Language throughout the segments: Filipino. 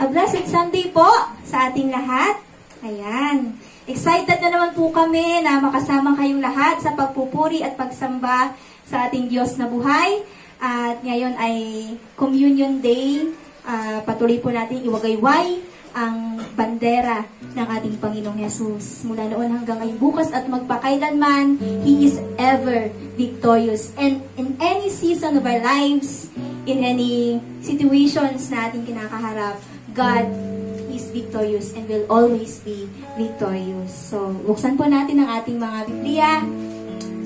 blessed Sunday po sa ating lahat. Ayan. Excited na naman po kami na makasama kayong lahat sa pagpupuri at pagsamba sa ating Diyos na buhay. At ngayon ay Communion Day. Patuloy po natin iwagayway ang bandera ng ating Panginoong Yesus. Mula noon hanggang ngayon bukas at magpakailanman, He is ever victorious. And in any season of our lives, in any situations na ating kinakaharap, God is victorious and will always be victorious. So, buksan po natin ang ating mga Biblia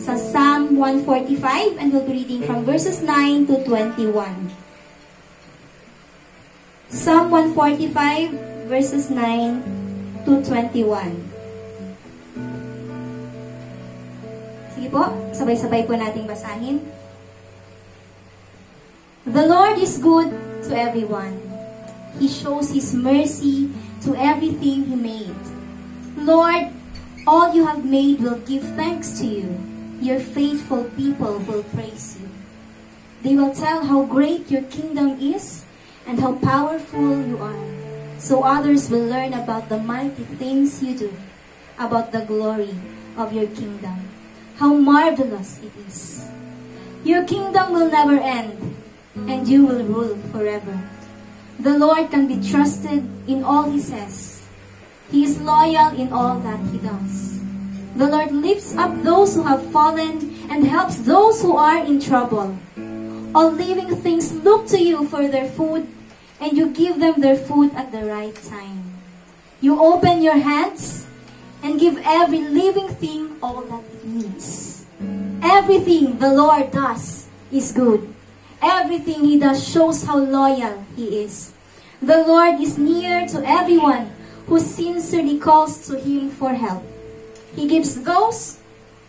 sa Psalm 145 and we'll be reading from verses 9 to 21. Psalm 145 verses 9 to 21. Sige po, sabay-sabay po nating basahin. The Lord is good to everyone. He shows His mercy to everything He made. Lord, all you have made will give thanks to you. Your faithful people will praise you. They will tell how great your kingdom is and how powerful you are. So others will learn about the mighty things you do, about the glory of your kingdom. How marvelous it is. Your kingdom will never end, and you will rule forever. The Lord can be trusted in all He says. He is loyal in all that He does. The Lord lifts up those who have fallen and helps those who are in trouble. All living things look to you for their food, and you give them their food at the right time. You open your hands and give every living thing all that it needs. Everything the Lord does is good. Everything He does shows how loyal He is. The Lord is near to everyone who sincerely calls to Him for help. He gives those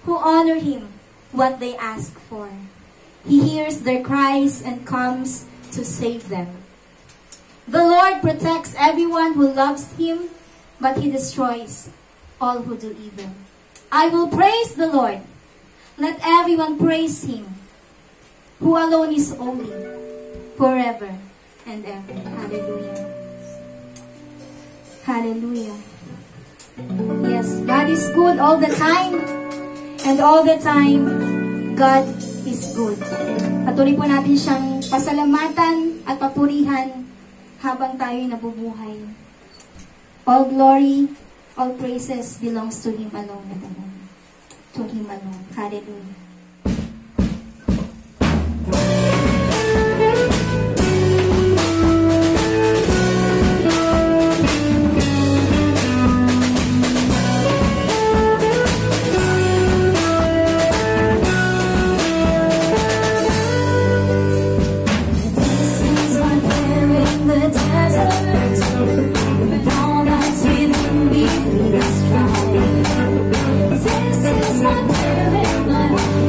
who honor Him what they ask for. He hears their cries and comes to save them. The Lord protects everyone who loves Him, but He destroys all who do evil. I will praise the Lord. Let everyone praise Him, who alone is holy, forever and ever. Hallelujah. Hallelujah. Yes, God is good all the time, and all the time, God is good. Patuloy po natin siyang pasalamatan at papurihan habang tayo'y nabubuhay. All glory, all praises belongs to Him alone and alone. To Him alone. Hallelujah. This is my prayer in my heart.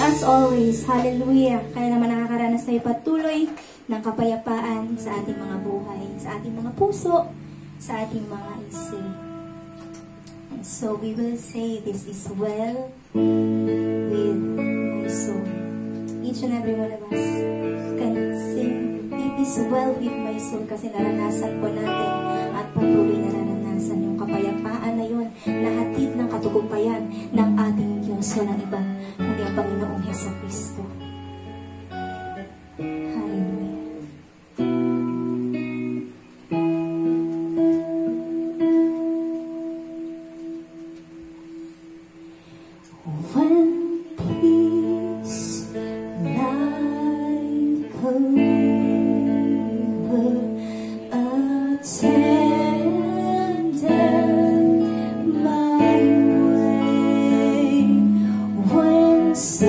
as always, hallelujah, kaya naman nakakaranas tayo patuloy ng kapayapaan sa ating mga buhay, sa ating mga puso, sa ating mga isip. And so we will say, this is well with my soul. Each and every one of us can sing, it is well with my soul, kasi naranasan po natin at patuloy na naranasan yung kapayapaan na yun, na hatid ng katugumpayan ng ating Diyos, walang iba kundi ang Panginoong Jesucristo. So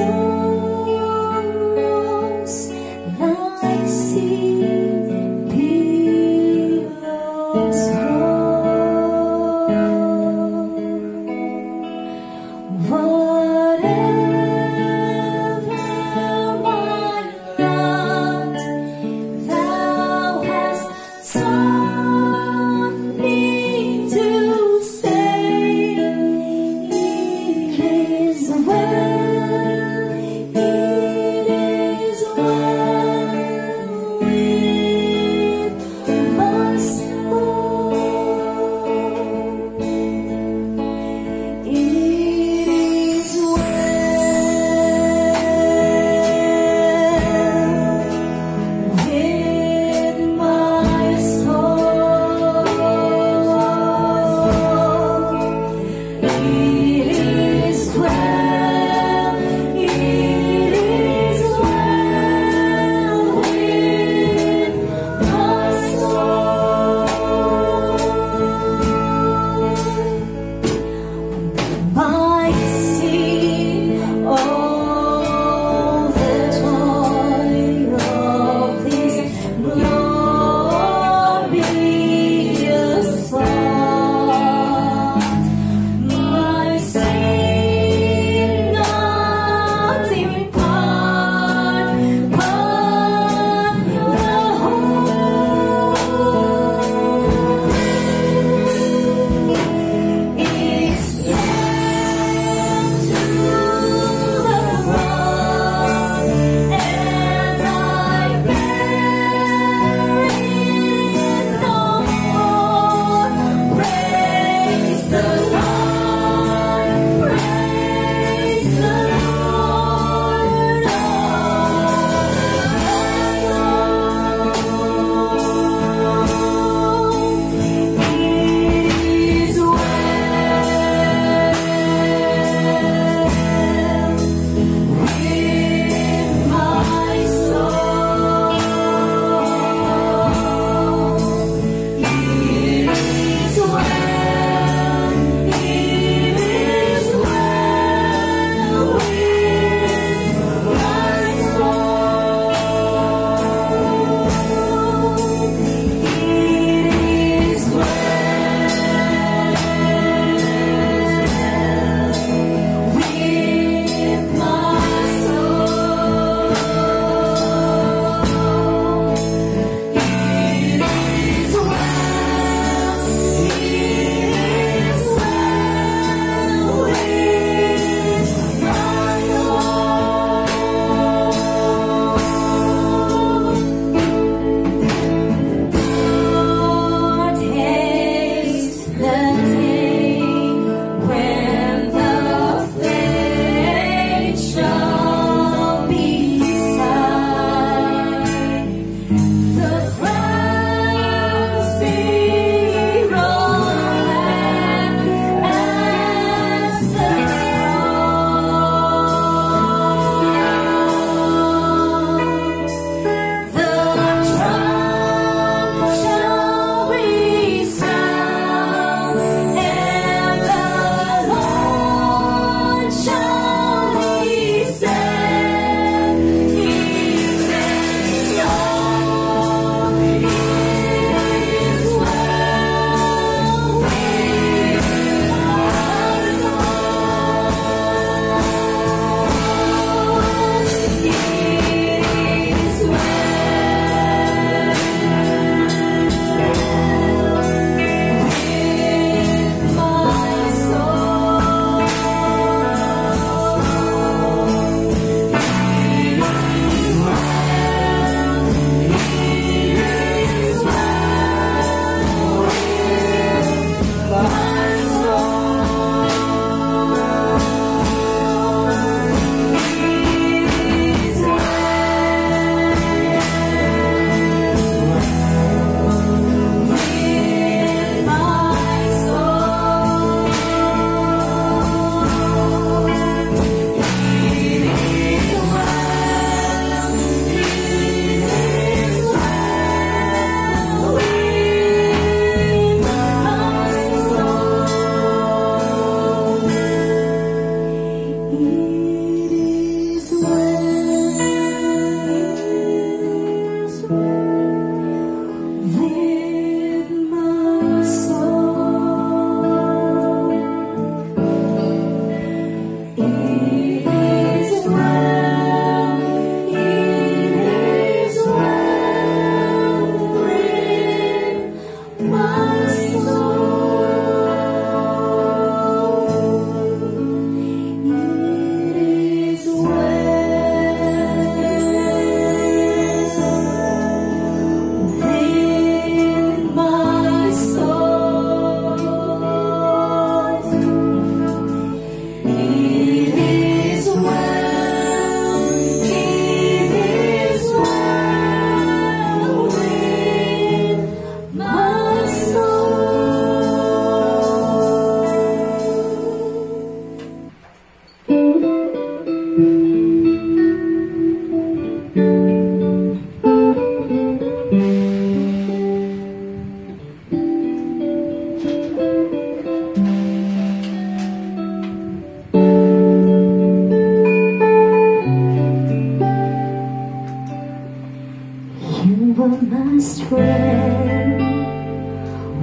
strength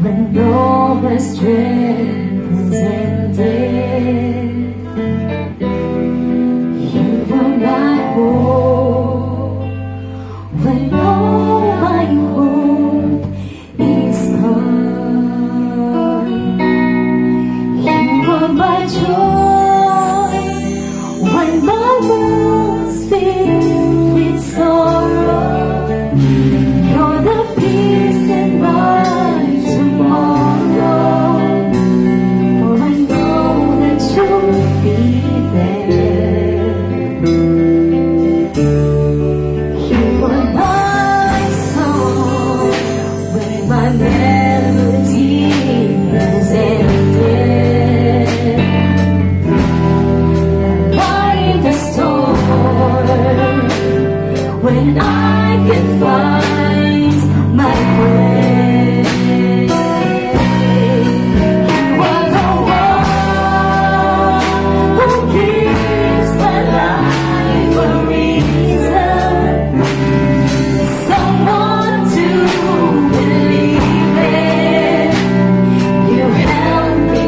when all my strength is ended. You are my hope when all my hope is gone. You are my joy when my world's filled with sorrow. You're the peace in my tomorrow. For I know that you'll be there. You are my song when my melody is ended. Light the storm when I can find my way. You are the one who gives my life a reason, someone to believe in. You help me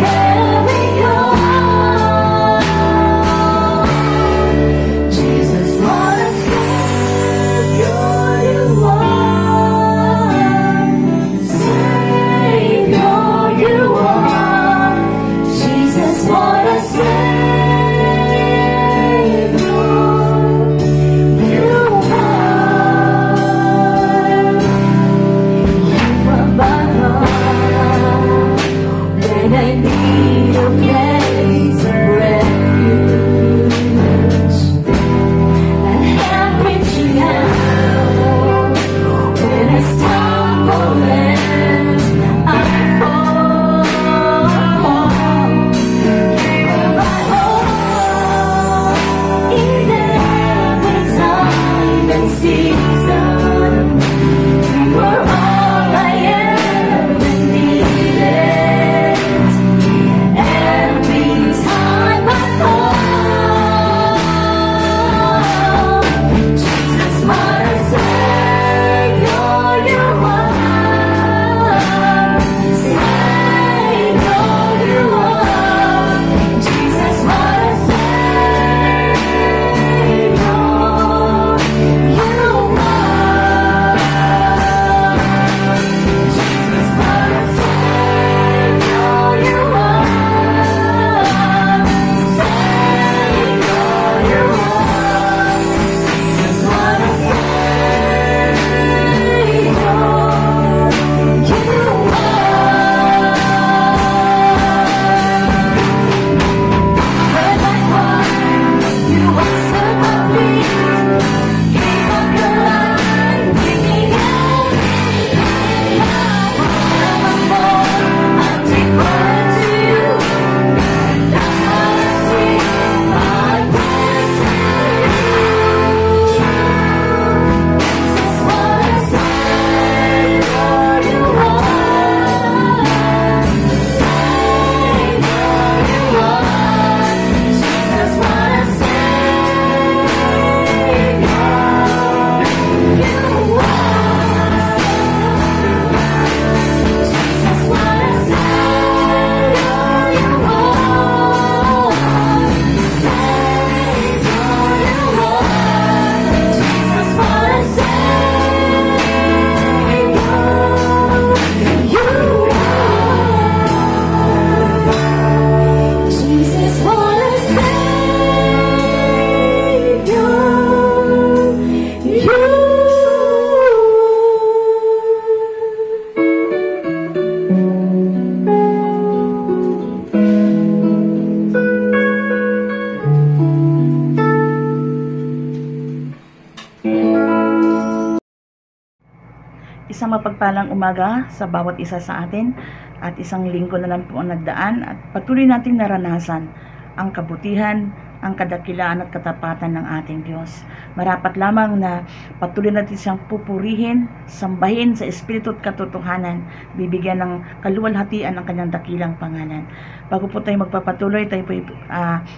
carry on. Jesus, what a Savior you are. Savior you are. Jesus, what a Savior you are. You are my love when I need a place of refuge. And help reaching out when I stumble and I fall. You are my hope in every time and season. You are all I ever needed. Every time I fall, Jesus, what a Savior you are. Savior you are. Jesus, what a Savior you are. Jesus, what a Savior you are. Savior you are. Jesus, what a Savior you are. When I cry, you answer my plea. Give up your life, give me I'll take right to you. That's how I see my destiny. Jesus, what a Savior you are. Savior you are. Jesus, what a Savior you are. Jesus, what a Savior you are. Savior you are. Jesus, what a Savior you are. Jesus, what a Savior you are. Isang mapagpalang umaga sa bawat isa sa atin at isang linggo na lang po ang nagdaan at patuloy nating naranasan ang kabutihan ang kadakilaan at katapatan ng ating Diyos. Marapat lamang na patuloy natin siyang pupurihin, sambahin sa espiritu at katotohanan, bibigyan ng kaluwalhatian ang kanyang dakilang pangalan. Bago po tayo magpapatuloy, tayo po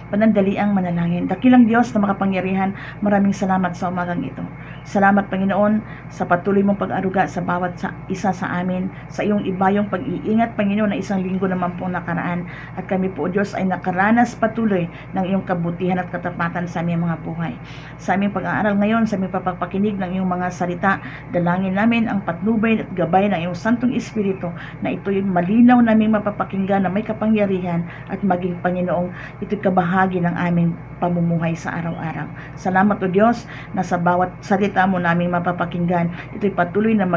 panandaliang manalangin. Dakilang Diyos na makapangyarihan, maraming salamat sa umagang ito. Salamat, Panginoon, sa patuloy mong pag-aruga sa bawat isa sa amin, sa iyong ibayong pag-iingat, Panginoon, na isang linggo naman pong nakaraan. At kami po, Diyos, ay nakaranas patuloy ng iyong kabutihan at katapatan sa aming mga buhay. Sa aming pag-aaral ngayon, sa aming papakinig ng iyong mga salita, dalangin namin ang patnubay at gabay ng iyong Santong Espiritu, na ito'y malinaw naming mapapakinggan na may kapangyarihan at maging, Panginoong, ito'y kabahagi ng aming pamumuhay sa araw-araw. Salamat, O Diyos, na sa bawat salita mo naming mapapakinggan, ito'y patuloy na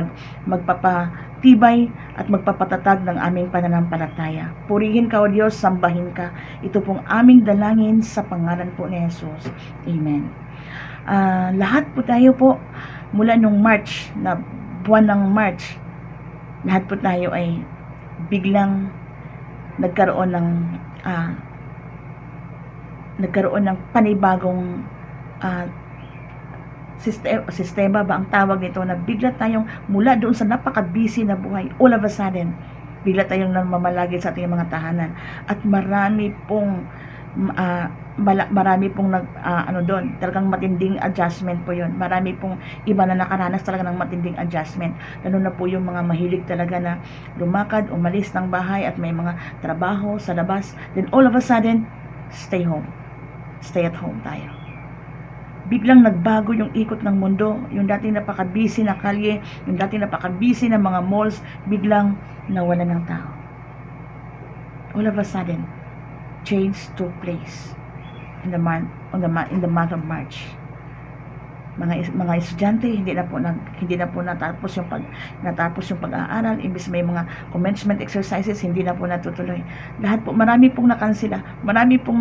magpapatibay at magpapatatag ng aming pananampalataya. Purihin ka, O Diyos, sambahin ka. Ito pong aming dalangin sa pangalan po ni Jesus. Amen. Lahat po tayo po, mula nung March, na buwan ng March, lahat po tayo ay biglang nagkaroon ng panibagong sistema ba ang tawag nito, na bigla tayong mula doon sa napaka-busy na buhay, all of a sudden, bigla tayong namamalagi sa ating mga tahanan. At marami pong doon, talagang matinding adjustment po yun. Marami pong iba na nakaranas talaga ng matinding adjustment. Lalo na po yung mga mahilig talaga na lumakad, umalis ng bahay at may mga trabaho sa labas. Then all of a sudden, stay home. Stay at home tayo. Biglang nagbago yung ikot ng mundo. Yung dating napaka-busy na kalye, yung dating napaka-busy na mga malls, biglang nawala ng tao. All of a sudden, change took place in the month of March. Mga estudyante hindi na po natapos yung pag-aaral, imbes may mga commencement exercises, hindi na po natutuloy. Lahat po, marami pong nakansela, marami pong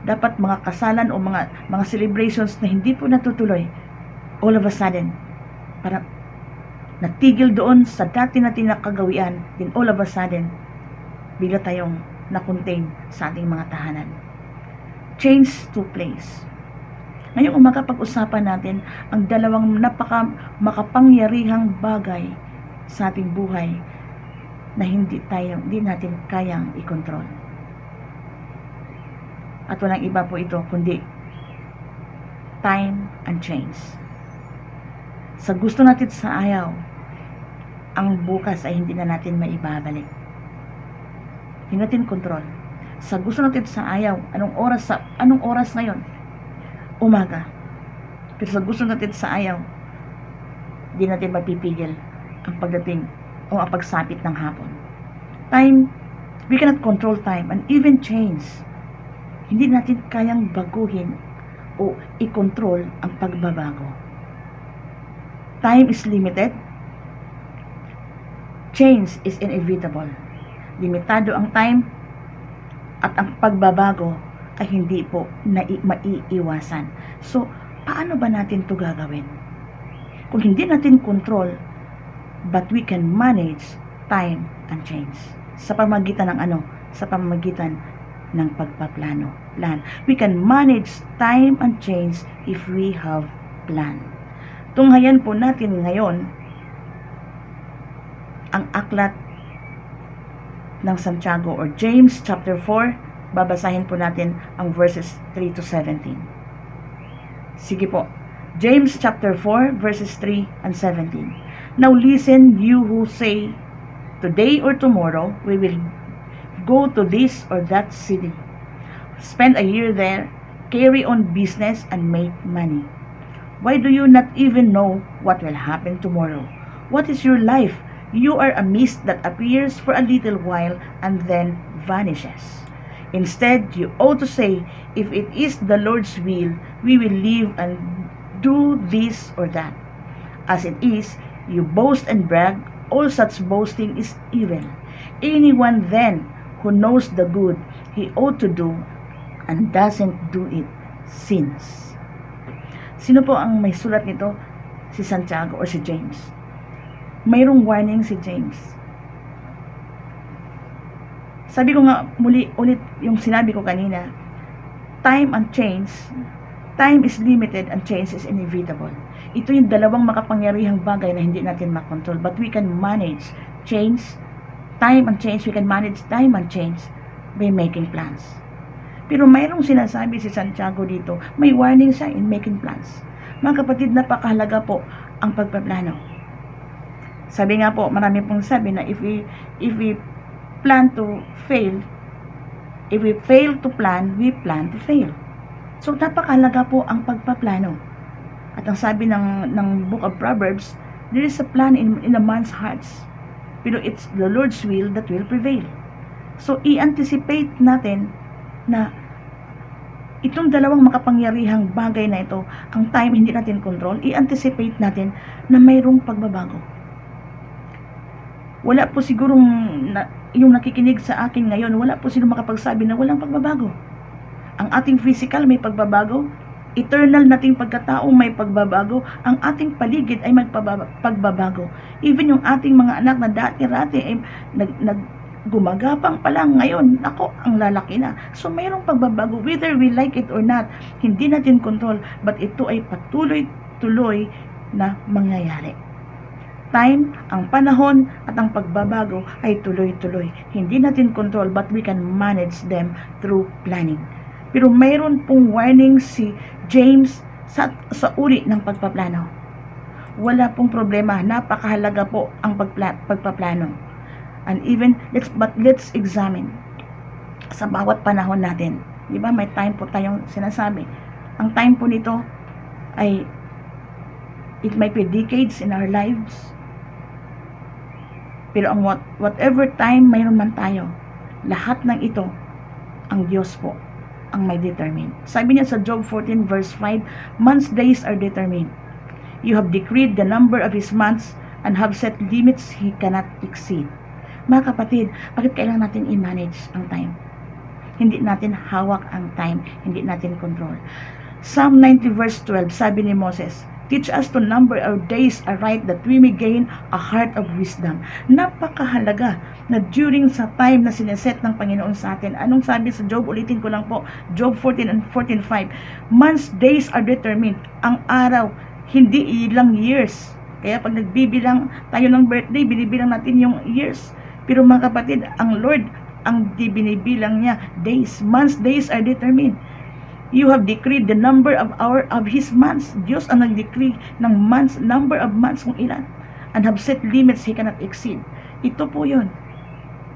dapat mga kasalan o mga celebrations na hindi po natutuloy. All of a sudden, para natigil doon sa dati natin nakagawian, then all of a sudden, bigla tayong na-contain sa ating mga tahanan. Change took place. Ngayong umaga, pag-usapan natin ang dalawang makapangyarihang bagay sa ating buhay na hindi natin kayang i-control. At walang iba po ito kundi time and change. Sa gusto natin sa ayaw, ang bukas ay hindi na natin maibabalik. Hindi natin control. Sa gusto natin sa ayaw, anong oras ngayon? Umaga. Pero sa gusto natin sa ayaw, hindi natin mapipigil ang pagdating o ang pagsapit ng hapon. Time, we cannot control time and even change. Hindi natin kayang baguhin o i-control ang pagbabago. Time is limited. Change is inevitable. Limitado ang time at ang pagbabago ay hindi po maiiwasan. So, paano ba natin ito gagawin? Kung hindi natin control, but we can manage time and change. Sa pamamagitan ng ano? Sa pamamagitan ng pagpaplano. Plan. We can manage time and change if we have plan. Tunghayan po natin ngayon ang aklat ng Santiago or James chapter 4. Babasahin po natin ang verses 3 to 17. Sige po. James chapter 4 verses 3 and 17. Now listen, you who say, today or tomorrow we will go to this or that city, spend a year there, carry on business and make money. Why do you not even know what will happen tomorrow? What is your life? You are a mist that appears for a little while and then vanishes. Instead, you ought to say, if it is the Lord's will, we will live and do this or that. As it is, you boast and brag, all such boasting is evil. Anyone then who knows the good he ought to do and doesn't do it sins. Sino po ang may sulat nito? Si Santiago or si James? Mayroong warning si James. Sabi ko nga ulit yung sinabi ko kanina, time and change, time is limited and change is inevitable. Ito yung dalawang makapangyarihang bagay na hindi natin makontrol, but we can manage change, time and change. We can manage time and change by making plans. Pero mayroong sinasabi si Santiago dito, may warning siya in making plans. Mga kapatid, napakahalaga po ang pagpaplano. Sabi nga po, marami pong sabi na if we plan to fail, if we fail to plan, we plan to fail. So napakahalaga po ang pagpaplano. At ang sabi ng Book of Proverbs, there is a plan in a man's hearts, pero it's the Lord's will that will prevail. So i-anticipate natin na itong dalawang makapangyarihang bagay na ito, ang time hindi natin control, i-anticipate natin na mayroong pagbabago. Wala po sigurong yung nakikinig sa akin ngayon, wala po sino makapagsabi na walang pagbabago. Ang ating physical may pagbabago, eternal nating pagkatao may pagbabago, ang ating paligid ay pagbabago. Even yung ating mga anak na dati-rati ay gumagapang pa lang, ngayon, ako, ang lalaki na. So, mayroong pagbabago, whether we like it or not, hindi natin control, but ito ay patuloy-tuloy na mangyayari. Time, ang panahon, at ang pagbabago ay tuloy-tuloy. Hindi natin control, but we can manage them through planning. Pero mayroon pong warning si James sa uri ng pagpaplano. Wala pong problema, napakahalaga po ang pagpaplano. And even, let's examine sa bawat panahon natin. Di ba, may time po tayong sinasabi. Ang time po nito ay, it might be decades in our lives. Pero ang whatever time mayroon man tayo, lahat ng ito, ang Diyos po ang may determine. Sabi niya sa Job 14 verse 5, man's days are determined. You have decreed the number of his months and have set limits he cannot exceed. Mga kapatid, bakit kailangan natin i-manage ang time? Hindi natin hawak ang time, hindi natin control. Psalm 90 verse 12, sabi ni Moses, teach us to number our days aright that we may gain a heart of wisdom. Napakahalaga na during sa time na sineset ng Panginoon sa atin. Anong sabi sa Job? Ulitin ko lang po. Job 14 and 14:5. Man's days are determined. Ang araw, hindi ilang years. Kaya pag nagbibilang tayo ng birthday, binibilang natin yung years. Pero mga kapatid, ang Lord, ang binibilang niya, days. Man's days are determined. You have decreed the number of his months. Diyos ang nag-decree ng months, number of months kung ilan. And have set limits he cannot exceed. Ito po yun.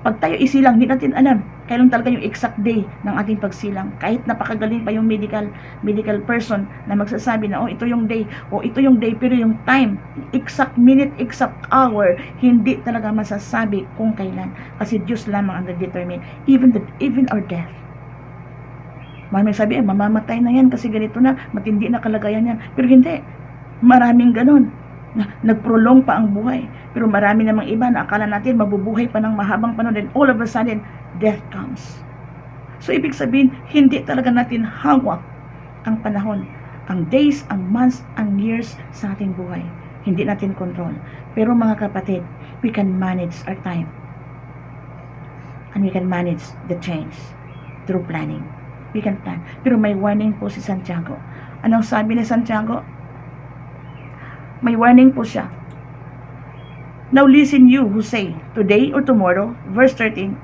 Pag tayo isilang, hindi natin alam kailan talaga yung exact day ng ating pagsilang. Kahit napakagaling pa yung medical person na magsasabi na, oh, ito yung day, o ito yung day, pero yung time, exact minute, exact hour, hindi talaga masasabi kung kailan. Kasi Diyos lamang ang nag-determine. Even our death. Maraming sabi, mamamatay na yan kasi ganito na, matindi na kalagayan yan. Pero hindi. Maraming ganon. Nagprolong pa ang buhay. Pero marami namang iba na akala natin mabubuhay pa ng mahabang panahon. Then all of a sudden, death comes. So, ibig sabihin, hindi talaga natin hawak ang panahon. Ang days, ang months, ang years sa ating buhay. Hindi natin control. Pero mga kapatid, we can manage our time. And we can manage the change through planning. We can plan. Pero may warning po si Santiago. Anong sabi ni Santiago? May warning po siya. Now listen you who say, today or tomorrow, verse 13,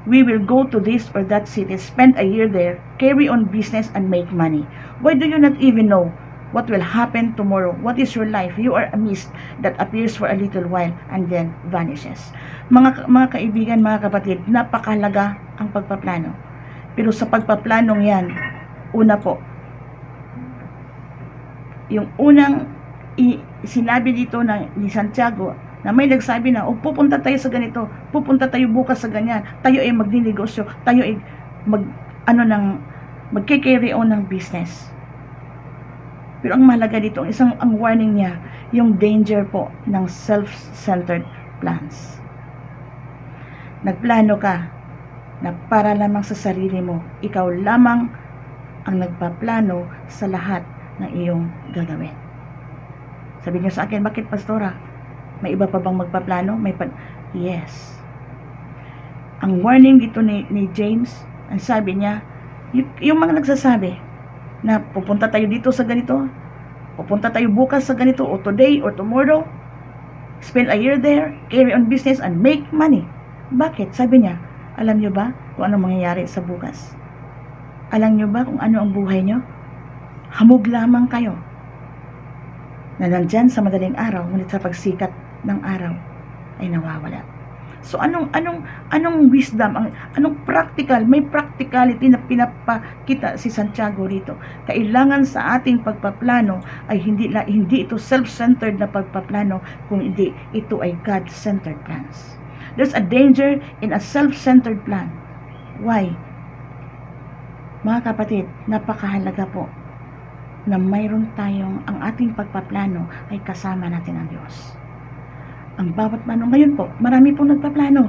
we will go to this or that city, spend a year there, carry on business and make money. Why do you not even know what will happen tomorrow? What is your life? You are a mist that appears for a little while and then vanishes. Mga kaibigan, mga kapatid, napakahalaga ang pagpaplano. Pero sa pagpaplanong yan, una po, yung unang sinabi dito ni Santiago, na may nagsabi na, pupunta tayo sa ganito, pupunta tayo bukas sa ganyan, tayo ay magninegosyo, tayo ay magke-carry on ng business. Pero ang mahalaga dito, ang warning niya, yung danger po ng self-centered plans. Nagplano ka na para lamang sa sarili mo, ikaw lamang ang nagpaplano sa lahat ng iyong gagawin. Sabi niyo sa akin, bakit pastora? May iba pa bang magpaplano? Yes. Ang warning dito ni James, ang sabi niya, Yung mga nagsasabi na pupunta tayo dito sa ganito, pupunta tayo bukas sa ganito, o today or tomorrow, spend a year there, carry on business and make money. Bakit? Sabi niya, alam nyo ba kung ano mangyayari sa bukas? Alam nyo ba kung ano ang buhay nyo? Hamog lamang kayo na nandyan sa madaling araw, ngunit sa pagsikat ng araw ay nawawala. So anong wisdom, anong practical, may practicality na pinapakita si Santiago rito. Kailangan sa ating pagpaplano ay hindi ito self-centered na pagpaplano, kung hindi ito ay God-centered plans. There's a danger in a self-centered plan. Why? Mga kapatid, napakahalaga po na mayroon tayong, ang ating pagpaplano ay kasama natin ang Diyos. Ang bawat plano ngayon po, marami pong nagpaplano.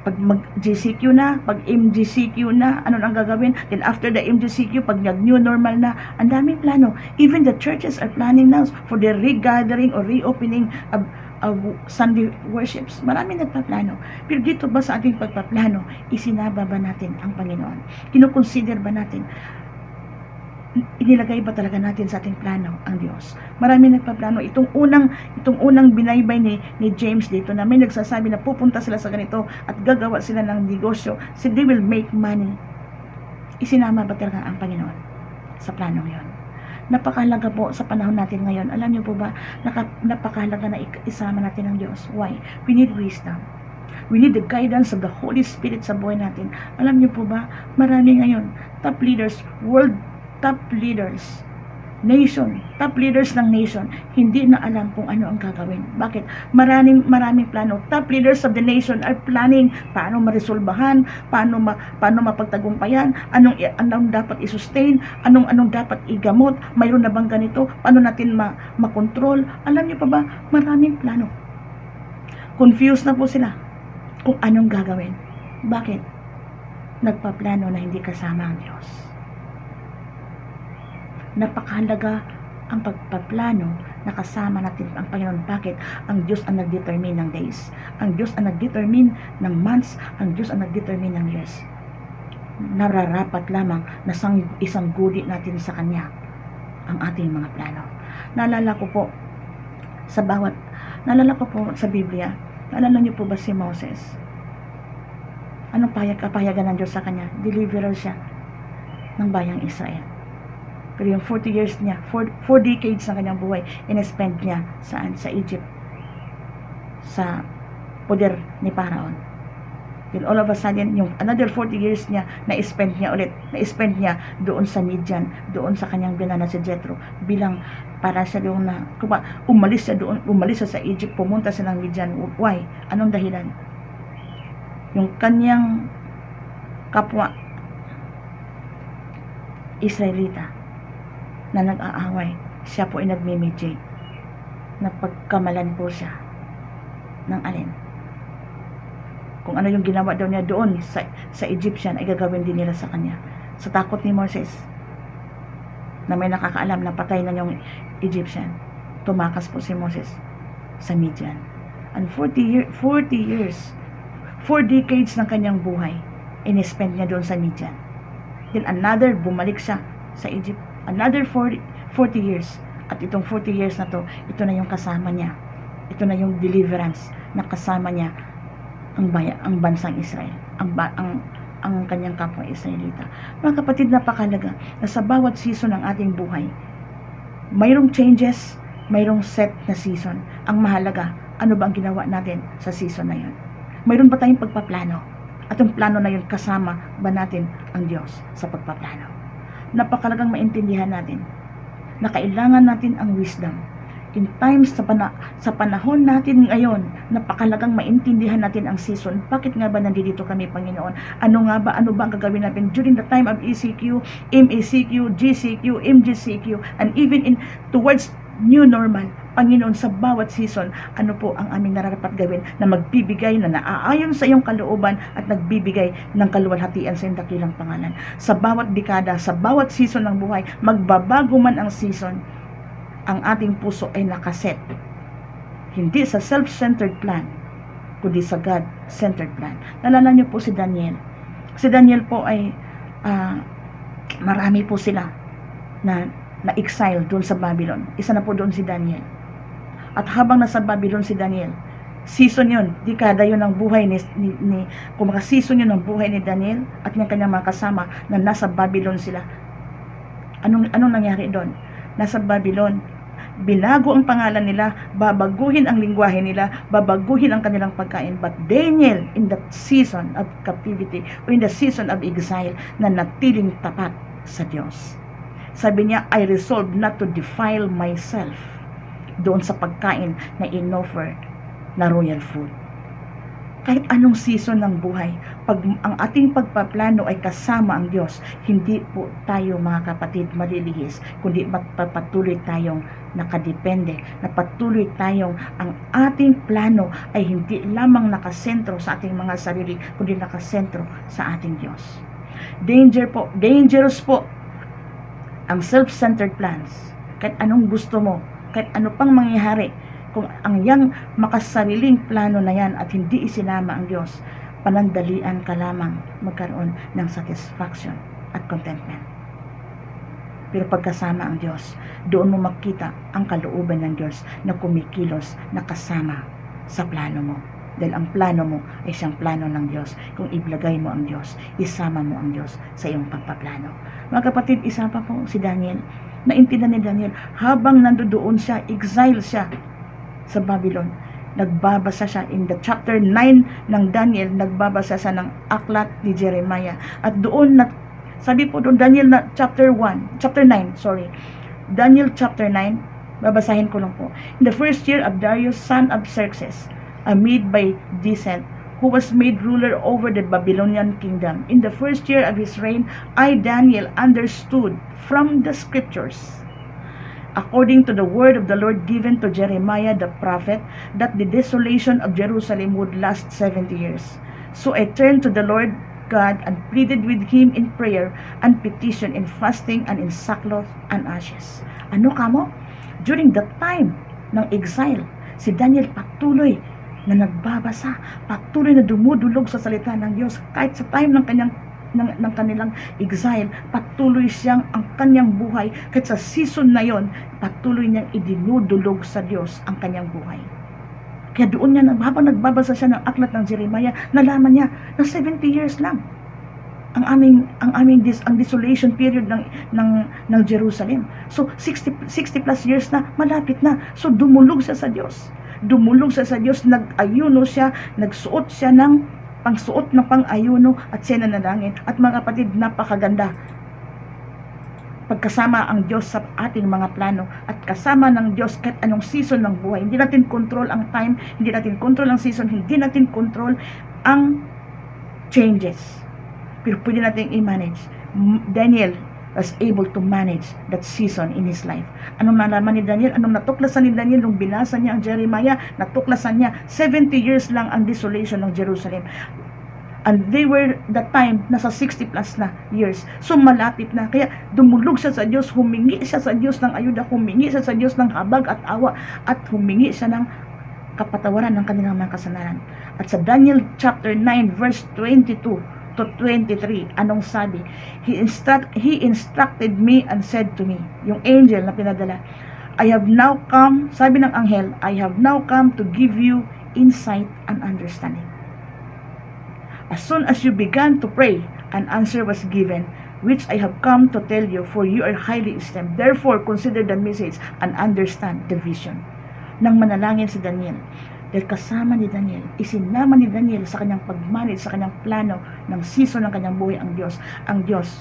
Pag mag-GCQ na, pag MGCQ na, ano ang gagawin? Then after the MGCQ, pag nag-new normal na, ang daming plano. Even the churches are planning now for the regathering or reopening of Sunday worships. Marami nagpaplano. Pero dito ba sa ating pagpaplano, isinaba ba natin ang Panginoon? Kinukonsider ba natin? Inilagay ba talaga natin sa ating plano ang Diyos? Marami nagpaplano. Itong unang binaybay ni James dito, na may nagsasabi na pupunta sila sa ganito at gagawa sila ng negosyo, so they will make money. Isinama ba talaga ang Panginoon sa plano ngayon? Napakahalaga po sa panahon natin ngayon. Alam niyo po ba, napakahalaga na isama natin ang Diyos. Why? We need wisdom. We need the guidance of the Holy Spirit sa buhay natin. Alam niyo po ba, marami ngayon, top leaders, top leaders ng nation, hindi na alam kung ano ang gagawin. Bakit? Maraming plano. Top leaders of the nation are planning paano maresolbahan, paano mapagtagumpayan, anong dapat i-sustain, anong dapat igamot, mayroon na bang ganito, paano natin makontrol. Alam niyo pa ba, maraming plano. Confused na po sila kung anong gagawin. Bakit? Nagpaplano na hindi kasama ang Diyos. Napakahalaga ang pagpaplano na kasama natin ang Panginoon. Bakit? Ang Diyos ang nag-determine ng days. Ang Diyos ang nag-determine ng months. Ang Diyos ang nag-determine ng years. Nararapat lamang na isang gudi natin sa Kanya ang ating mga plano. Naalala ko po sa Biblia, naalala niyo po ba si Moses? Anong kapayagan ng Diyos sa kanya? Deliverer siya ng bayang Israel. Pero yung 40 years niya, 4 decades ng kanyang buhay, in-spend niya saan? Sa Egypt. Sa poder ni Pharaon. Then all of a sudden, yung another 40 years niya, na-spend niya doon sa Midian, doon sa kanyang binana si Jethro, bilang para siya doon na, umalis siya sa Egypt, pumunta siya ng Midian. Why? Anong dahilan? Yung kanyang kapwa, Israelita, na nag-aaway, siya po ay nagme-mediate. Napagkamalan po siya ng alin. Kung ano yung ginawa daw niya doon sa Egyptian, ay gagawin din nila sa kanya. Sa takot ni Moses, na may nakakaalam na patay na yung Egyptian, tumakas po si Moses sa Midian. And 40 years, 4 decades ng kanyang buhay, in-spend niya doon sa Midian. Then another, bumalik siya sa Egypt. Another 40 years. At itong 40 years na to, ito na yung kasama niya. Ito na yung deliverance na kasama niya ang bansang Israel. Ang kanyang kapwa Israelita. Mga kapatid, napakalaga na sa bawat season ng ating buhay, mayroong changes, mayroong set na season. Ang mahalaga, ano ba ang ginawa natin sa season na yun? Mayroon ba tayong pagpaplano? At yung plano na yun, kasama ba natin ang Diyos sa pagpaplano? Napakalagang maintindihan natin na kailangan natin ang wisdom. In times, sa panahon natin ngayon, napakalagang maintindihan natin ang season. Bakit nga ba nandito kami, Panginoon? Ano ba ang gagawin natin during the time of ECQ, MECQ, GCQ, MGCQ, and even towards new normal? Panginoon, sa bawat season, ano po ang aming nararapat gawin na magbibigay, na naaayon sa iyong kalooban at nagbibigay ng kaluwalhatian sa iyong dakilang pangalan. Sa bawat dekada, sa bawat season ng buhay, magbabago man ang season, ang ating puso ay nakaset. Hindi sa self-centered plan, kundi sa God-centered plan. Nalala niyo po si Daniel. Si Daniel po ay marami po sila na exile doon sa Babylon. Isa na po doon si Daniel. At habang nasa Babylon si Daniel, season yun, dekada yun ng buhay kung season yun ng buhay ni Daniel at ng kanyang mga kasama na nasa Babylon sila. Anong nangyari doon? Nasa Babylon, binago ang pangalan nila, babaguhin ang lingwahe nila, babaguhin ang kanilang pagkain. But Daniel, in that season of captivity, or in the season of exile, na natiling tapat sa Diyos. Sabi niya, I resolved not to defile myself doon sa pagkain na inoffer na royal food. Kahit anong season ng buhay, pag ang ating pagpaplano ay kasama ang Diyos, hindi po tayo mga kapatid malilihis, kundi magpapatuloy tayong nakadepende, na patuloy tayong ang ating plano ay hindi lamang nakasentro sa ating mga sarili, kundi nakasentro sa ating Diyos. Dangerous po ang self-centered plans. Kahit anong gusto mo, kahit ano pang mangyayari, kung ang yang makasariling plano na yan at hindi isinama ang Diyos, panandalian ka lamang magkaroon ng satisfaction at contentment. Pero pagkasama ang Diyos, doon mo makita ang kalooban ng Diyos na kumikilos na kasama sa plano mo. Dahil ang plano mo ay siyang plano ng Diyos. Kung iblagay mo ang Diyos, isama mo ang Diyos sa iyong pagpaplano. Mga kapatid, isa pa po si Daniel. Naintindihan ni Daniel, habang nandoon siya, exile siya sa Babylon, nagbabasa siya in the chapter 9 ng Daniel, nagbabasa siya ng aklat ni Jeremiah. At doon, sabi po doon, Daniel na chapter 9, Daniel chapter 9, babasahin ko lang po. In the first year of Darius, son of Xerxes, a Mede by descent, who was made ruler over the Babylonian kingdom. In the first year of his reign, I, Daniel, understood from the scriptures, according to the word of the Lord given to Jeremiah the prophet, that the desolation of Jerusalem would last 70 years. So I turned to the Lord God and pleaded with him in prayer and petition, in fasting and in sackcloth and ashes. Ano kamo? During the time ng exile, si Daniel patuloy na nagbabasa, patuloy na dumudulog sa salita ng Diyos. Kahit sa time ng kanilang exile, patuloy siyang ang kanyang buhay. Kahit sa season na yon, patuloy niyang idinudulog sa Diyos ang kanyang buhay. Kaya doon niya, habang nagbabasa siya ng aklat ng Jeremiah, nalaman niya na 70 years lang ang desolation period ng Jerusalem. So 60 plus years na, malapit na. So dumulog siya sa Diyos. Nag-ayuno siya, nagsuot siya ng pangsuot ng pang-ayuno at siya nanalangin. At mga kapatid, napakaganda. Pagkasama ang Diyos sa ating mga plano at kasama ng Diyos kahit anong season ng buhay. Hindi natin control ang time, hindi natin control ang season, hindi natin control ang changes. Pero pwede natin i-manage. Daniel was able to manage that season in his life. Anong nalaman ni Daniel? Anong natuklasan ni Daniel nung binasa niya ang Jeremiah? Natuklasan niya 70 years lang ang desolation ng Jerusalem. And they were that time nasa 60 plus na years. So malapit na. Kaya dumulog siya sa Diyos, humingi siya sa Diyos ng ayuda, humingi siya sa Diyos ng habag at awa, at humingi siya ng kapatawaran ng kanilang mga kasalanan. At sa Daniel chapter 9 verse 22 to 23, anong sabi? He instructed me and said to me, yung angel na pinadala, I have now come, sabi ng anghel, I have now come to give you insight and understanding. As soon as you began to pray, an answer was given, which I have come to tell you, for you are highly esteemed. Therefore, consider the message and understand the vision. Nang manalangin si Daniel, dahil kasama ni Daniel, isinama ni Daniel sa kanyang pag-manage, sa kanyang plano ng season ng kanyang buhay ang Diyos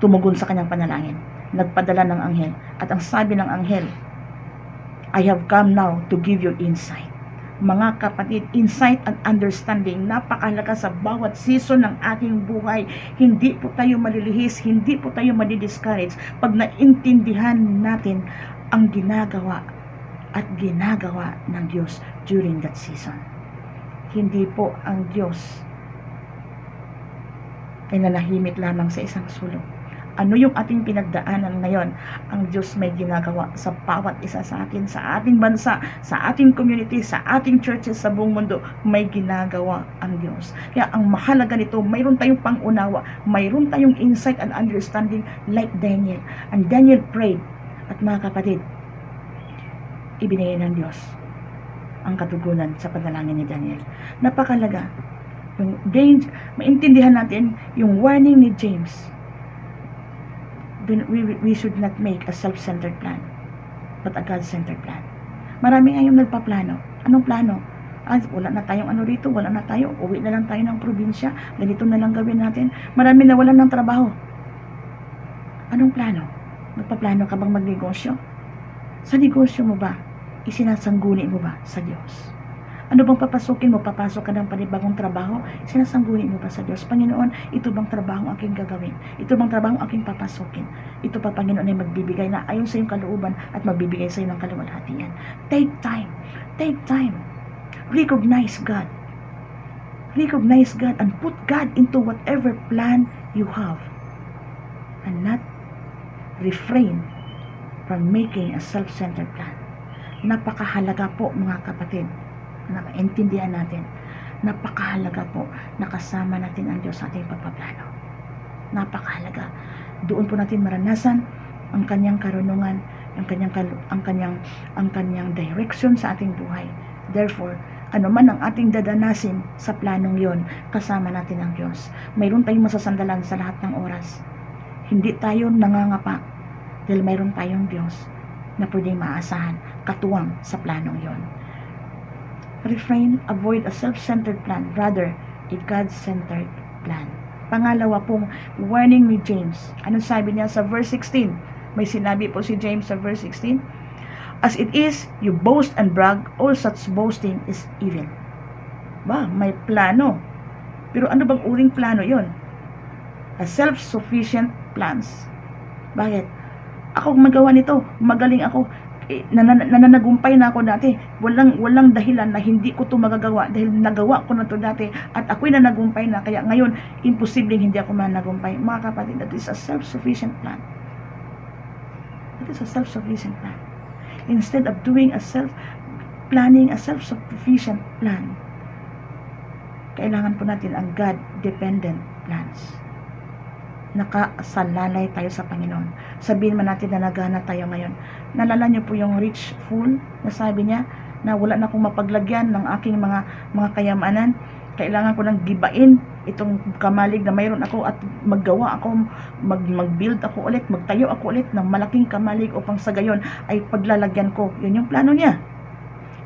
tumugon sa kanyang panalangin, nagpadala ng anghel, at ang sabi ng anghel, I have come now to give you insight. Mga kapatid, insight and understanding, napakahalaga sa bawat season ng ating buhay. Hindi po tayo malilihis, hindi po tayo madi-discourage pag naintindihan natin ang ginagawa ng Diyos during that season. Hindi po ang Diyos ay nanahimik lamang sa isang sulok. Ano yung ating pinagdaanan ngayon? Ang Diyos may ginagawa sa bawat isa sa atin, sa ating bansa, sa ating community, sa ating churches, sa buong mundo. May ginagawa ang Diyos. Kaya ang mahalaga nito, mayroon tayong pangunawa, mayroon tayong insight and understanding like Daniel. And Daniel prayed. At mga kapatid, ibinigay ng Diyos ang katugunan sa panalangin ni Daniel. Napakalaga. Maintindihan natin yung warning ni James. We should not make a self-centered plan, but a God-centered plan. Marami ngayong nagpaplano. Anong plano? Wala na tayong ano rito, wala na tayo, uwi na lang tayo ng probinsya, ganito na lang gawin natin. Marami na wala ng trabaho. Anong plano? Nagpaplano ka bang magnegosyo? Sa negosyo mo ba, isinasangguni mo ba sa Diyos? Ano bang papasukin mo? Papasok ka ng panibagong trabaho? Sinasangguni mo ba sa Diyos? Panginoon, ito bang trabaho aking gagawin? Ito bang trabaho aking papasukin? Ito pa, Panginoon, ay magbibigay na ayon sa iyong kalooban at magbibigay sa iyo ng kaluwalhatian. Take time. Take time. Recognize God. Recognize God and put God into whatever plan you have. And not refrain from making a self-centered plan. Napakahalaga po, mga kapatid, na maintindihan natin, napakahalaga po na kasama natin ang Diyos sa ating pagpaplano. Napakahalaga. Doon po natin maranasan ang kanyang karunungan, ang kanyang direction sa ating buhay. Therefore, ano man ang ating dadanasin sa planong yon, kasama natin ang Diyos. Mayroon tayong masasandalan sa lahat ng oras. Hindi tayo nangangapa dahil mayroon tayong Diyos na pwedeng maasahan, katuwang sa planong yon. Refrain, avoid a self-centered plan, rather a God-centered plan. Pangalawa pong warning ni James. Ano sabi niya sa verse 16? May sinabi po si James sa verse 16. As it is, you boast and brag, all such boasting is evil. Ba, may plano. Pero ano bang uring plano yon? A self-sufficient plans. Bakit? Ako magawa nito, magaling ako. Nananagumpay na ako dati. Walang dahilan na hindi ko to magagawa dahil nagawa ko na to dati at ako'y nanagumpay na, kaya ngayon imposibleng hindi ako managumpay. Mga kapatid, that is a self-sufficient plan. That is a self-sufficient plan. Instead of doing a self-planning, a self-sufficient plan, kailangan po natin ang God-dependent plans. Nakasalalay tayo sa Panginoon. Sabihin man natin na nagana tayo ngayon. Nalala niyo po yung rich fool na sabi niya na wala na akong mapaglagyan ng aking mga kayamanan. Kailangan ko nang gibain itong kamalig na mayroon ako at maggawa ako, mag-build ako ulit, magtayo ako ulit ng malaking kamalig upang sa gayon ay paglalagyan ko. Yun yung plano niya.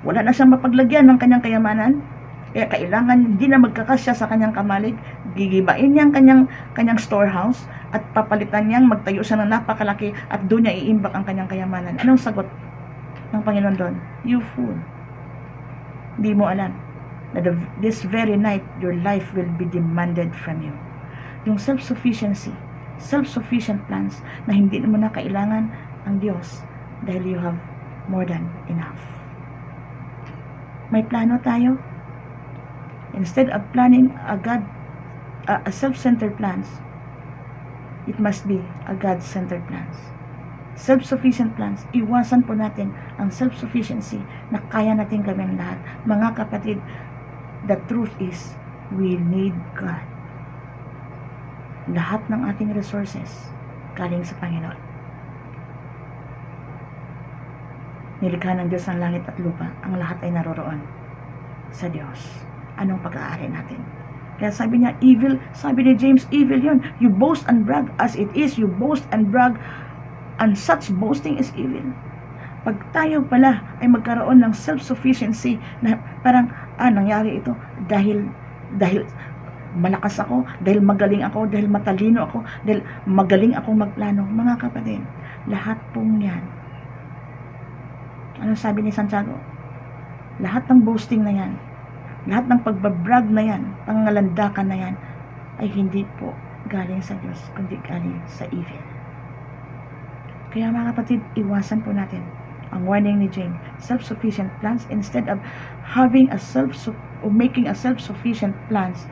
Wala na siyang mapaglagyan ng kanyang kayamanan. Kaya kailangan hindi na magkakasya sa kanyang kamalig, gigibain niya ang kanyang storehouse at papalitan niyang magtayo siya ng napakalaki at doon niya iimbak ang kanyang kayamanan. Anong sagot ng Panginoon doon? You fool. Hindi mo alam na this very night your life will be demanded from you. Yung self-sufficiency, self-sufficient plans na hindi naman na kailangan ang Diyos dahil you have more than enough. May plano tayo. Instead of planning a self-centered plans, it must be a God-centered plans. Self-sufficient plans, iwasan po natin ang self-sufficiency na kaya natin gawin lahat. Mga kapatid, the truth is, we need God. Lahat ng ating resources galing sa Panginoon. Nilikha ng Diyos ang langit at lupa, ang lahat ay naroroon sa Diyos. Anong pag-aari natin? Kaya sabi niya, evil, sabi ni James, evil yun. You boast and brag as it is, you boast and brag, and such boasting is evil. Pag tayo pala ay magkaroon ng self-sufficiency na parang, nangyari ito dahil malakas ako, dahil magaling ako, dahil matalino ako, dahil magaling akong magplano. Mga kapatid, lahat pong yan. Ano sabi ni Santiago? Lahat ng boasting na yan, lahat ng pagbabrag na yan, pangalandakan na yan, ay hindi po galing sa Diyos, kundi galing sa evil. Kaya mga kapatid, iwasan po natin ang warning ni James, self-sufficient plans. Instead of having making a self-sufficient plans,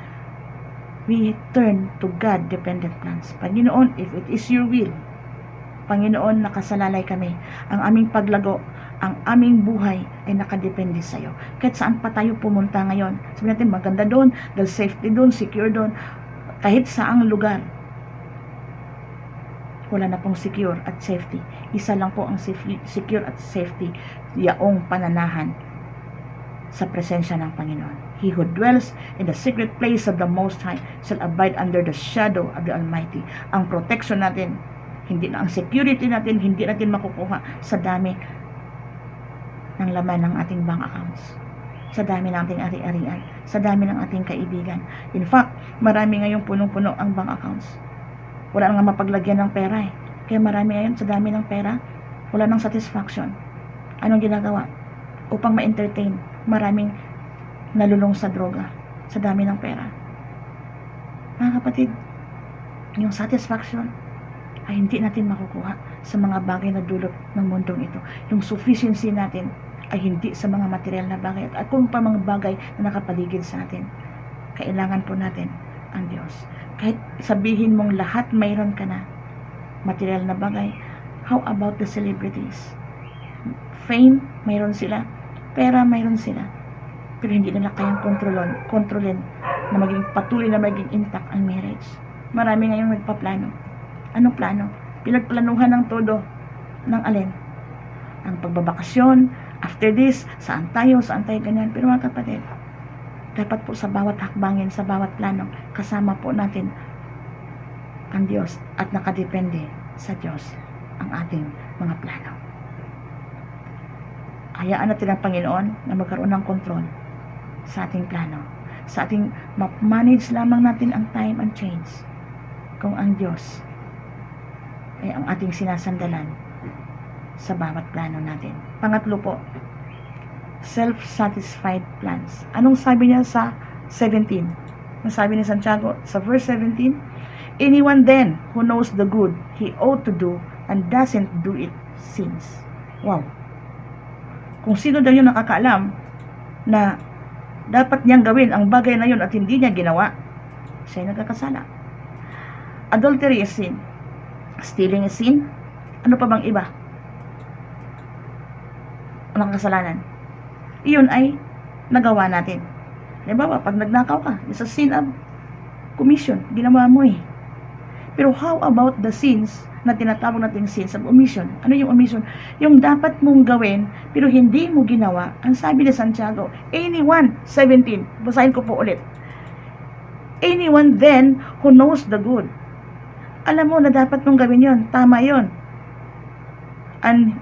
we turn to God-dependent plans. Panginoon, if it is your will, Panginoon, nakasalalay kami. Ang aming paglago, ang aming buhay ay nakadepende sa iyo. Kahit saan pa tayo pumunta ngayon, sabihin natin maganda doon, dahil safety doon, secure doon, kahit saang lugar, wala na pong secure at safety. Isa lang po ang secure at safety, yaong pananahan sa presensya ng Panginoon. He who dwells in the secret place of the Most High shall abide under the shadow of the Almighty. Ang protection natin, hindi na ang security natin, hindi natin makukuha sa dami ng laman ng ating bank accounts, sa dami ng ating ari-arian, sa dami ng ating kaibigan. In fact, marami ngayong punong-puno ang bank accounts. Wala nang mapaglagyan ng pera eh. Kaya marami ngayon sa dami ng pera, wala nang satisfaction. Anong ginagawa? Upang ma-entertain, maraming nalulong sa droga, sa dami ng pera. Mga kapatid, yung satisfaction ay hindi natin makukuha sa mga bagay na dulot ng mundong ito. Yung sufficiency natin ay hindi sa mga material na bagay at kung pa mga bagay na nakapaligid sa atin. Kailangan po natin ang Diyos. Kahit sabihin mong lahat mayroon ka na, material na bagay, how about the celebrities? Fame, mayroon sila. Pera, mayroon sila. Pero hindi nila kayang kontrolin na maging patuloy na maging intact ang marriage. Marami ngayong nagpaplano. Anong plano? Pinagplanuhan ng todo ng alin? Ang pagbabakasyon, after this, saan tayo ganyan. Pero mga kapatid, dapat po sa bawat hakbangin, sa bawat plano, kasama po natin ang Diyos at nakadepende sa Diyos ang ating mga plano. Hayaan natin ang Panginoon na magkaroon ng kontrol sa ating plano. Sa ating manage lamang natin ang time and change. Kung ang Diyos ay ang ating sinasandalan sa bawat plano natin. Pangatlo po, self-satisfied plans. Anong sabi niya sa 17? Ang sabi ni Santiago sa verse 17, anyone then who knows the good he ought to do and doesn't do it sins. Wow. Kung sino daw yung nakakaalam na dapat niyang gawin ang bagay na yun at hindi niya ginawa, siya ay nagkakasala. Adultery is sin. Stealing is sin. Ano pa bang iba? Anong kasalanan? Iyon ay nagawa natin. Diba? Pag nagnakaw ka, it's a sin of commission. Ginawa mo eh. Pero how about the sins na tinatawag nating sins of omission? Ano yung omission? Yung dapat mong gawin, pero hindi mo ginawa. Ang sabi ni Santiago, anyone, 17, basahin ko po ulit. Anyone then who knows the good. Alam mo na dapat mong gawin yon, tama yon. And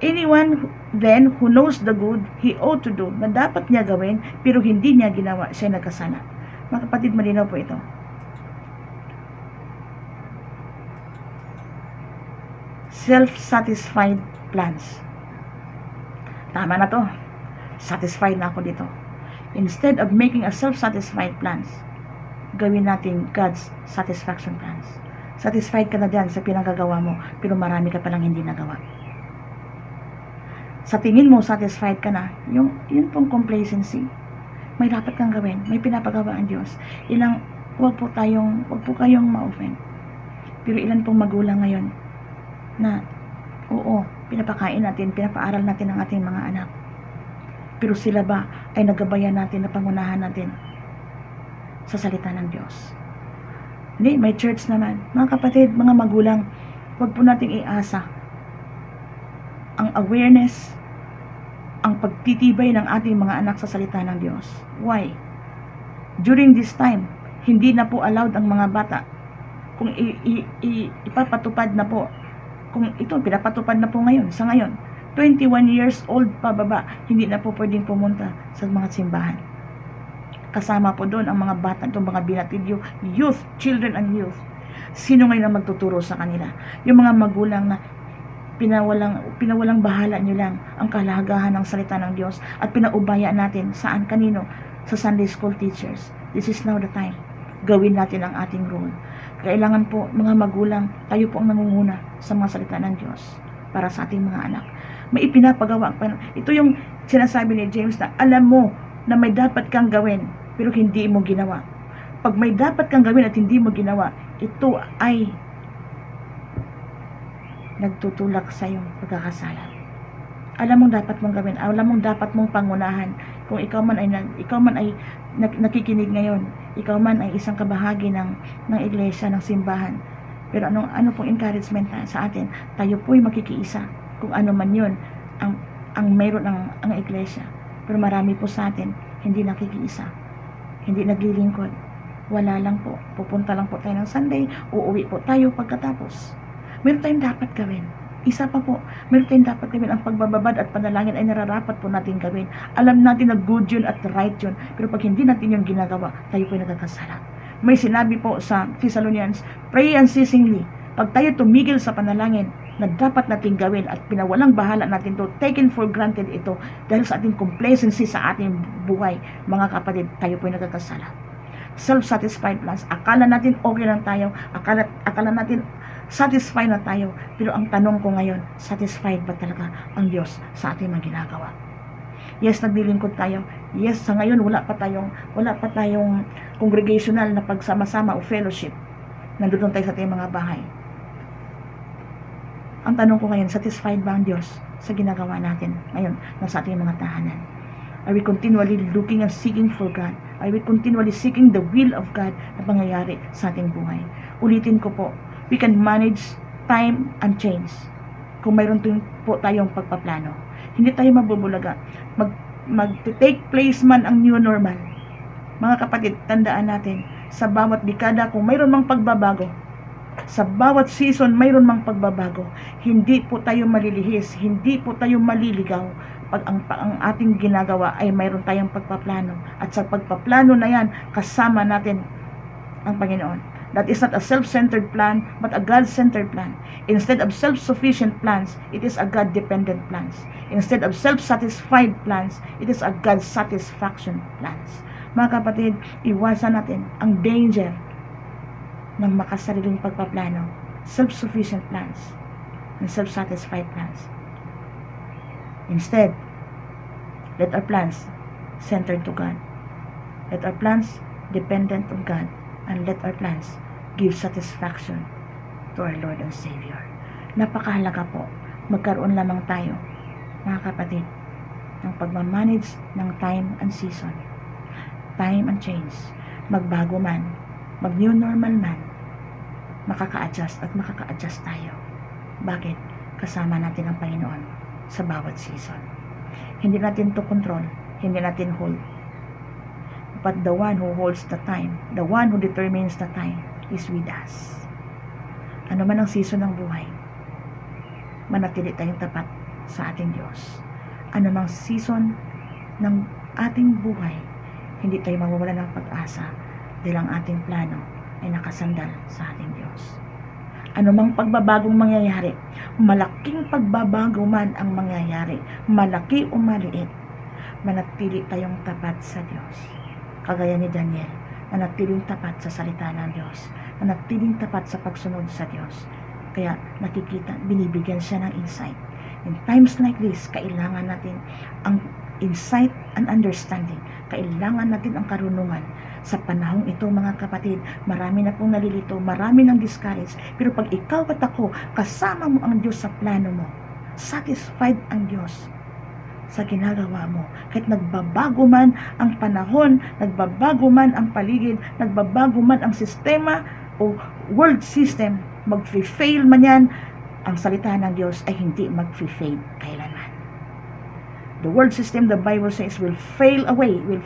anyone then who knows the good he ought to do, na dapat niya gawin pero hindi niya ginawa, siya nagkasala. Mga kapatid, malinaw po ito. Self-satisfied plans. Tama na to. Satisfied na ako dito. Instead of making a self-satisfied plans, gawin natin God's satisfaction plans. Satisfied ka na dyan sa pinanggagawa mo, pero marami ka palang hindi nagawa. Sa tingin mo, satisfied ka na, yun pong complacency. May dapat kang gawin, may pinapagawa ang Diyos. Huwag po kayong ma-offend. Pero ilan pong magulang ngayon na, oo, pinapakain natin, pinapaaral natin ang ating mga anak. Pero sila ba ay nagabayan natin na pangunahan natin sa salita ng Diyos? Hindi, may church naman. Mga kapatid, mga magulang, huwag po nating iasa ang awareness, ang pagtitibay ng ating mga anak sa salita ng Diyos. Why? During this time, hindi na po allowed ang mga bata. Kung ipapatupad na po, kung ito, pinapatupad na po ngayon, sa ngayon, 21 years old pa baba, hindi na po pwedeng pumunta sa mga simbahan. Kasama po doon ang mga bata, itong mga binatid youth, children and youth. Sino ngayon ang magtuturo sa kanila? Yung mga magulang na pinawalang bahala nyo lang ang kahalagahan ng salita ng Diyos at pinaubaya natin saan, kanino? Sa Sunday school teachers. This is now the time. Gawin natin ang ating role. Kailangan po, mga magulang, tayo po ang nangunguna sa mga salita ng Diyos para sa ating mga anak. May ipinapagawa. Ito yung sinasabi ni James na alam mo na may dapat kang gawin pero hindi mo ginawa. Pag may dapat kang gawin at hindi mo ginawa, ito ay nagtutulak sa iyong pagkakasala. Alam mong dapat mong gawin, alam mong dapat mong pangunahan. Kung ikaw man ay nakikinig ngayon, ikaw man ay isang kabahagi ng iglesia, ng simbahan. Pero ano pong encouragement sa atin? Tayo po'y makikiisa kung ano man yun ang mayroon ang iglesia. Pero marami po sa atin hindi nakikiisa, hindi naglilingkod. Wala lang po, pupunta lang po tayo ng Sunday, uuwi po tayo pagkatapos. Meron tayong dapat gawin. Isa pa po, meron tayong dapat gawin. Ang pagbababad at panalangin ay nararapat po natin gawin. Alam natin na good yun at right yun. Pero pag hindi natin yun ginagawa, tayo po ay nagkakasala. May sinabi po sa Thessalonians, pray unceasingly. Pag tayo tumigil sa panalangin na dapat natin gawin at pinawalang bahala natin to, taken for granted ito dahil sa ating complacency sa ating buhay, mga kapatid, tayo po ay nagkakasala. Self-satisfied plans. Akala natin okay lang tayo. Akala natin satisfied na tayo. Pero ang tanong ko ngayon, satisfied ba talaga ang Diyos sa ating mga ginagawa? Yes, naglilingkod tayo. Yes, sa ngayon wala pa tayong congregational na pagsama-sama o fellowship. Nandun tayo sa ating mga bahay. Ang tanong ko ngayon, satisfied ba ang Diyos sa ginagawa natin ngayon sa ating mga tahanan? Are we continually looking and seeking for God? Are we continually seeking the will of God na pangyayari sa ating buhay? Ulitin ko po, we can manage time and change kung mayroon po tayong pagpaplano. Hindi tayo mabubulaga. Mag-take place man ang new normal. Mga kapatid, tandaan natin, sa bawat dekada kung mayroon mang pagbabago, sa bawat season mayroon mang pagbabago, hindi po tayo malilihis, hindi po tayo maliligaw pag ang ating ginagawa ay mayroon tayong pagpaplano. At sa pagpaplano na yan, kasama natin ang Panginoon. That is not a self-centered plan, but a God-centered plan. Instead of self-sufficient plans, it is a God-dependent plans. Instead of self-satisfied plans, it is a God-satisfaction plans. Mga kapatid, iwasan natin ang danger ng makasariling pagpaplano, self-sufficient plans, and self-satisfied plans. Instead, let our plans centered to God. Let our plans dependent on God. And let our plans give satisfaction to our Lord and Savior. Napakahalaga po, magkaroon lamang tayo, mga kapatid, ng pagmamanage ng time and season. Time and change. Magbago man, mag-new normal man, makaka-adjust at makaka-adjust tayo. Bakit? Kasama natin ang Panginoon sa bawat season. Hindi natin to control, hindi natin hold. But the one who holds the time, the one who determines the time, is with us. Ano man ang season ng buhay, manatili tayong tapat sa ating Diyos. Ano mang season ng ating buhay, hindi tayo mawawala ng pag-asa dahil ang ating plano ay nakasandal sa ating Diyos. Ano mang pagbabagong mangyayari, malaking pagbabago man ang mangyayari, malaki o maliit, manatili tayong tapat sa Diyos. Kagaya ni Daniel, nanatiling tapat sa salita ng Diyos, nanatiling tapat sa pagsunod sa Diyos. Kaya nakikita, binibigyan siya ng insight. In times like this, kailangan natin ang insight and understanding. Kailangan natin ang karunungan. Sa panahong ito, mga kapatid, marami na pong nalilito, marami nang discouraged. Pero pag ikaw at ako, kasama mo ang Diyos sa plano mo, satisfied ang Diyos sa ginagawa mo. Kahit nagbabago man ang panahon, nagbabago man ang paligid, nagbabago man ang sistema o world system, mag-fail man yan, ang salita ng Diyos ay hindi mag-fail kailanman. The world system, the Bible says, will fail away, will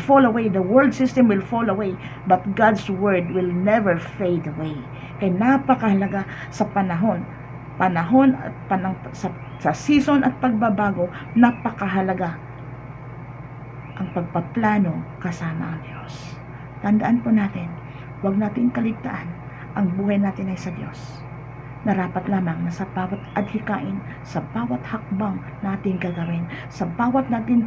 fall away. The world system will fall away, but God's word will never fade away. Kaya napakahalaga sa panahon at sa season at pagbabago, napakahalaga ang pagpaplano kasama ang Diyos. Tandaan po natin, huwag natin kaligtaan, ang buhay natin ay sa Diyos. Narapat lamang na sa bawat adhikain, sa bawat hakbang natin gagawin, sa bawat natin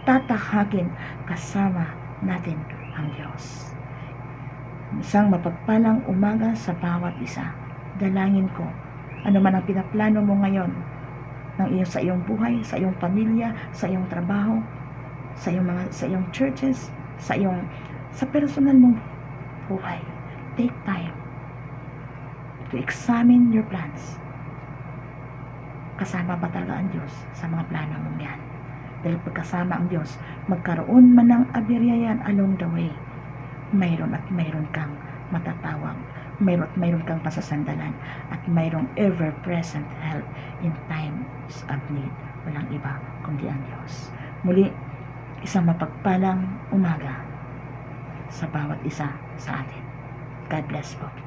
tatahakin, kasama natin ang Diyos. Isang mapagpalang umaga sa bawat isa. Dalangin ko, ano man ang pinaplano mo ngayon sa iyong buhay, sa iyong pamilya, sa iyong trabaho, sa iyong churches, sa sa personal mong buhay. Take time to examine your plans. Kasama ba talaga ang Diyos sa mga plano mong yan? Dahil pagkasama ang Diyos, magkaroon man ng aberya along the way, mayroon at mayroon kang matatawag, mayroon kang pasasandalan, at mayroong ever-present help in times of need. Walang iba kundi ang Diyos. Muli, isang mapagpalang umaga sa bawat isa sa atin. God bless po.